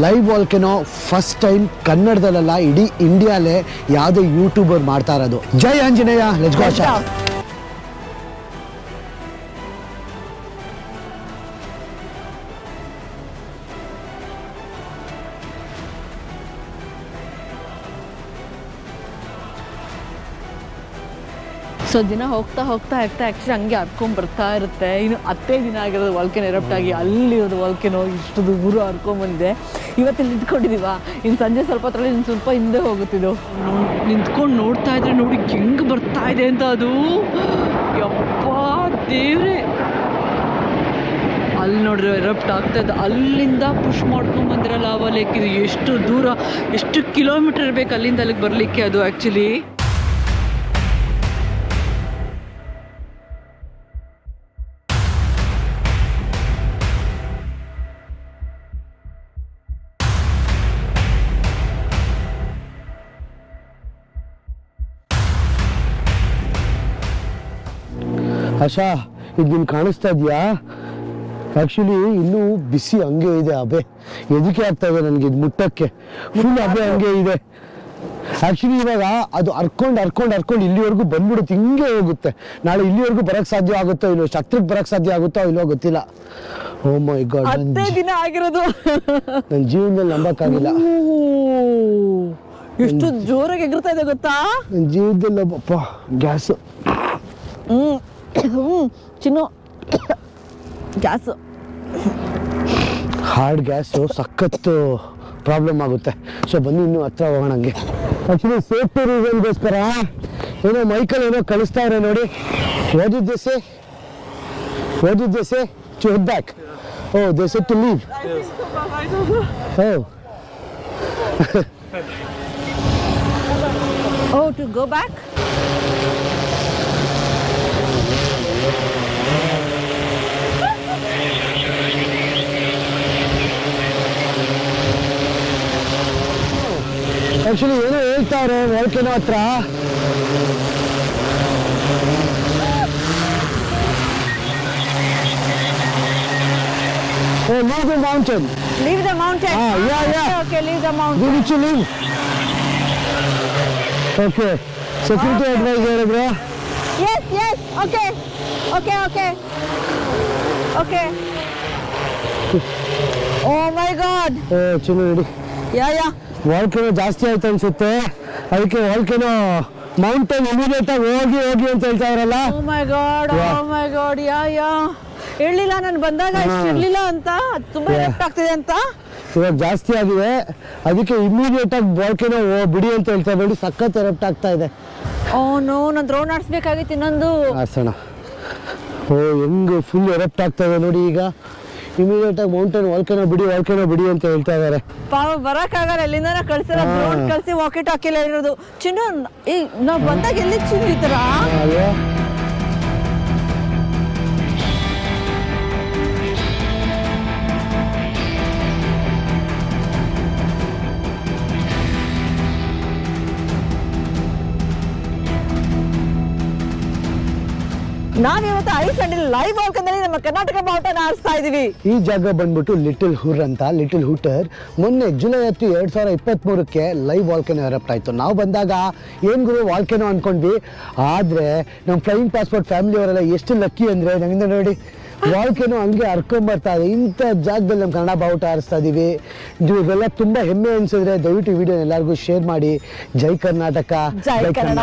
Live volcano first time ಕನ್ನಡದಲ್ಲ ಇಡೀ ಇಂಡಿಯಾಲೇ ಯಾವುದೇ YouTuber ಮಾಡ್ತಾ ಇರೋದು. ಜೈ ಆಂಜನೇಯ, ಲೆಟ್ಸ್ ಗೋ. ಸೊ ದಿನ ಹೋಗ್ತಾ ಆ್ಯಕ್ಚುಲಿ ಹಂಗೆ ಹರ್ಕೊಂಡು ಬರ್ತಾ ಇರುತ್ತೆ. ಇನ್ನು 10 ದಿನ ಆಗಿರೋದು ವಾಲ್ಕೆನೋ ಎರಪ್ಟ್ ಆಗಿ, ಅಲ್ಲಿರೋದು ವಾಲ್ಕೆನೋ ಇಷ್ಟು ದೂರ ಹರ್ಕೊಂಬಂದೆ. ಇವತ್ತಿಲ್ಲಿ ನಿಂತ್ಕೊಂಡಿದ್ದೀವ, ಇನ್ನು ಸಂಜೆ ಸ್ವಲ್ಪ ಹೊತ್ತರಲ್ಲಿ ಇನ್ನು ಸ್ವಲ್ಪ ಹಿಂದೆ ಹೋಗುತ್ತಿದ್ದು. ನಿಂತ್ಕೊಂಡು ನೋಡ್ತಾ ಇದ್ರೆ ನೋಡಿ ಹೆಂಗೆ ಬರ್ತಾ ಇದೆ ಅಂತ. ಅದು ಯಪ್ಪ ದೇವ್ರೆ, ಅಲ್ಲಿ ನೋಡ್ರಿ ಎರಪ್ಟ್ ಆಗ್ತಾ ಇದೆ. ಅಲ್ಲಿಂದ ಪುಷ್ ಮಾಡ್ಕೊಂಡು ಬಂದಿರೋ ಲಾವಾ ಲೇಕ್ ಇದು. ಎಷ್ಟು ದೂರ, ಎಷ್ಟು ಕಿಲೋಮೀಟರ್ ಇರಬೇಕು ಅಲ್ಲಿಂದ ಅಲ್ಲಿಗೆ ಬರಲಿಕ್ಕೆ ಅದು ಆ್ಯಕ್ಚುಲಿ. ಆಶಾ, ಇದು ನಿಮ್ಗೆ ಕಾಣಿಸ್ತಾ ಇದೆಯಾ? ಆ್ಯಕ್ಚುಲಿ ಇನ್ನೂ ಬಿಸಿ ಹಂಗೆ ಇದೆ. ಅಬೆ ಎದಕ್ಕೆ ಆಗ್ತಾ ಇದೆ ನನಗೆ ಇದು ಮುಟ್ಟಕ್ಕೆ, ಫುಲ್ ಅಬೆ ಹಂಗೆ ಇದೆ. ಆ್ಯಕ್ಚುಲಿ ಇವಾಗ ಅದು ಹರ್ಕೊಂಡು ಇಲ್ಲಿವರೆಗೂ ಬಂದ್ಬಿಡುತ್ತೆ, ಹಿಂಗೆ ಹೋಗುತ್ತೆ. ನಾಳೆ ಇಲ್ಲಿವರೆಗೂ ಬರೋಕ್ಕೆ ಸಾಧ್ಯ ಆಗುತ್ತೋ ಇಲ್ಲೋ, ಛತ್ರಕ್ಕೆ ಬರೋಕ್ಕೆ ಸಾಧ್ಯ ಆಗುತ್ತೋ ಇಲ್ಲೋ ಗೊತ್ತಿಲ್ಲ. ಓ ಮೈ ಗಾಡ್, 10 ದಿನ ಆಗಿರೋದು ನನ್ನ ಜೀವನದಲ್ಲಿ ನಂಬಕ್ಕಾಗಿಲ್ಲ. ಎಷ್ಟು ಜೋರಾಗಿ ಎಗರ್ತಾ ಇದೆ ಗೊತ್ತಾ ನನ್ನ ಜೀವನದಲ್ಲಿ. ಒಬ್ಬಪ್ಪ ಗ್ಯಾಸು, ಚಿನ್ನು ಗ್ಯಾಸು, ಹಾರ್ಡ್ ಗ್ಯಾಸು ಸಖತ್ತು ಪ್ರಾಬ್ಲಮ್ ಆಗುತ್ತೆ. ಸೊ ಬನ್ನಿ ಇನ್ನೂ ಹತ್ರ ಹೋಗೋಣ. ಹಂಗೆ ಆ್ಯಕ್ಚುಲಿ ಸೇಫ್ಟಿ ರೀಸನ್ಗೋಸ್ಕರ ಏನೋ ಮೈಕಲ್ ಏನೋ ಕಳಿಸ್ತಾ ಇರೋ ನೋಡಿ. ಓದಿದ್ದೆ to head back. Oh they said to leave. Oh to go back. Actually ಏನೋ ಹೇಳ್ತಾರೆ ವಾಲ್ಕೆನೋ ಹತ್ರ. Oh, leave the mountain. Leave the mountain. Yeah. Okay, leave the mountain. You need to leave. Okay. Security advisor, bro. Yes. Okay. Oh my God. ಚಿನ್ನು ನೋಡಿ. Yeah. Volcano ಜಾಸ್ತಿ ಆಯ್ತು ಅನ್ಸುತ್ತೆ, ಅದಕ್ಕೆ volcano mountain immediate ಆಗಿ ಹೋಗಿ ಅಂತ ಹೇಳ್ತಾ ಇರಲ್ಲ. Oh my God. Yeah. ಹೇಳಿಲ್ಲ ನಾನು ಬಂದಾಗ ಇಷ್ಟು ಇರ್ಲಿಲ್ಲ ಅಂತ, ತುಂಬಾ ಎಫೆಕ್ಟ್ ಆಗ್ತಿದೆ ಅಂತ. ಇವಾಗ ಜಾಸ್ತಿ ಆಗಿದೆ, ಅದಕ್ಕೆ ಇಮಿಡಿಯೇಟ್ ಆಗಿ ವಾಲ್ಕೆನೋ ಬಿಡಿ ಅಂತ ಹೇಳ್ತಾ ನೋಡಿ. ಸಖತ್ ಎಫೆಕ್ಟ್ ಆಗ್ತಾ ಇದೆ. ನೋ, ನಾನು ದ್ರೋಣ ಆಡಿಸ್ಬೇಕಾಗಿತ್ತು ಇನ್ನೊಂದು. ಆಡ್ಸೋಣ. ಹೆಂಗ್ ಫುಲ್ ಎಫೆಕ್ಟ್ ಆಗ್ತಾ ಇದೆ ನೋಡಿ. ಈಗ ಇಮಿಡಿಯೇಟ್ ಆಗಿ ಮೌಂಟೇನ್ ವಾಲ್ಕೆನೋ ಬಿಡಿ ಅಂತ ಹೇಳ್ತಾ ಇದಾರೆ. ಪಾವ ಬರಕ್ಕಾಗಲ್ಲ, ಎಲ್ಲಿಂದ ಕಳ್ಸಿರ ಡ್ರೋನ್ ಕಳ್ಸಿ ವಾಕಿ ಟಾಕಿಲ್ಲ ಇರೋದು. ಚಿನ್ನು ಈಗ ನಾವ್ ಬಂದಾಗ ಎಲ್ಲಿ ಚಿನ್ನು ಈ ತರ. ನಾವಿವತ್ತು ಐಸ್ಲ್ಯಾಂಡ್ ಲೈವ್ ವಾಲ್ಕನ್ನಲ್ಲಿ ನಮ್ಮ ಕರ್ನಾಟಕ ಬಾವುಟನ ಆರಿಸ್ತಾ ಇದೀವಿ. ಈ ಜಾಗ ಬಂದ್ಬಿಟ್ಟು ಲಿಟಲ್ ಹೂಟರ್. ಮೊನ್ನೆ ಜುಲೈ 10, 2023ಕ್ಕೆ ಲೈವ್ ವಾಲ್ಕೆನೋ ಎರಪ್ಟ್ ಆಯ್ತು. ನಾವು ಬಂದಾಗ ಏನ್ ಗುರು ವಾಲ್ಕೆನೋ ಅನ್ಕೊಂಡ್ವಿ, ಆದ್ರೆ ನಮ್ಮ ಫ್ಲೈಯಿಂಗ್ ಪಾಸ್ಪೋರ್ಟ್ ಫ್ಯಾಮಿಲಿ ಅವರೆಲ್ಲ ಎಷ್ಟು ಲಕ್ಕಿ ಅಂದ್ರೆ ನಮ್ಮಿಂದ ನೋಡಿ ವಾಲ್ಕೆನೋ ಹಂಗೆ ಹರ್ಕೊಂಬರ್ತಾ ಇದೆ. ಇಂಥ ಜಾಗದಲ್ಲಿ ನಮ್ಮ ಕನ್ನಡ ಬಾವುಟ ಆರಿಸ್ತಾ ಇದೀವಿ. ಇವೆಲ್ಲ ತುಂಬಾ ಹೆಮ್ಮೆ ಅನ್ಸಿದ್ರೆ ದಯವಿಟ್ಟು ಈ ವಿಡಿಯೋ ಎಲ್ಲರಿಗೂ ಶೇರ್ ಮಾಡಿ. ಜೈ ಕರ್ನಾಟಕ, ಜೈ ಕನ್ನಡ.